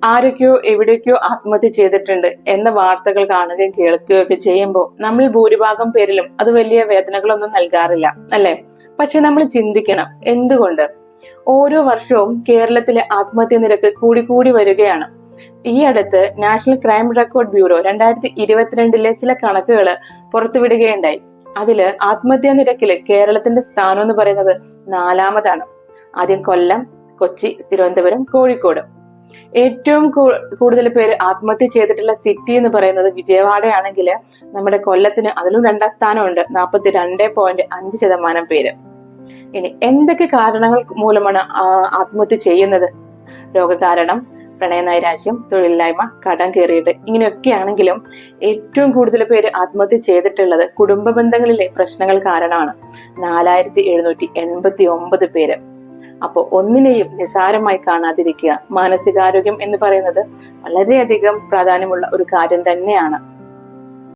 ആരൊക്കെയോ എവിടേക്കോ ആത്മഹത്യ ചെയ്തിട്ടുണ്ട് എന്ന വാർത്തകൾ കാണുകയും കേൾക്കുകയൊക്കെ ചെയ്യുമ്പോൾ നമ്മൾ ഭൂരിഭാഗം പേരിലും അത് വലിയ വേദനകളൊന്നും നൽകാറില്ല, അല്ലെ? പക്ഷെ നമ്മൾ ചിന്തിക്കണം, എന്തുകൊണ്ട് ഓരോ വർഷവും കേരളത്തിലെ ആത്മഹത്യ നിരക്ക് കൂടി വരികയാണ്. ഈ അടുത്ത് നാഷണൽ ക്രൈം റെക്കോർഡ് ബ്യൂറോ 2022 ചില കണക്കുകൾ പുറത്തുവിടുകയുണ്ടായി. അതില് ആത്മഹത്യാ നിരക്കില് കേരളത്തിന്റെ സ്ഥാനം എന്ന് പറയുന്നത് 4-ാമതാണ്. ആദ്യം കൊല്ലം, കൊച്ചി, തിരുവനന്തപുരം, കോഴിക്കോട്. ഏറ്റവും കൂടുതൽ പേര് ആത്മഹത്യ ചെയ്തിട്ടുള്ള സിറ്റി എന്ന് പറയുന്നത് വിജയവാഡയാണെങ്കിൽ നമ്മുടെ കൊല്ലത്തിന് അതിലും 2-ാം സ്ഥാനമുണ്ട്, 42.5% പേര്. ഇനി എന്തൊക്കെ കാരണങ്ങൾ മൂലമാണ് ആത്മഹത്യ ചെയ്യുന്നത്? രോഗകാരണം, പ്രണയനൈരാശ്യം, തൊഴിലില്ലായ്മ, കടം കയറിയിട്ട്, ഇങ്ങനെയൊക്കെയാണെങ്കിലും ഏറ്റവും കൂടുതൽ പേര് ആത്മഹത്യ ചെയ്തിട്ടുള്ളത് കുടുംബ ബന്ധങ്ങളിലെ പ്രശ്നങ്ങൾ കാരണമാണ്. 4789 പേര്. അപ്പോ ഒന്നിനെയും നിസാരമായി കാണാതിരിക്കുക. മാനസികാരോഗ്യം എന്ന് പറയുന്നത് വളരെയധികം പ്രാധാന്യമുള്ള ഒരു കാര്യം തന്നെയാണ്.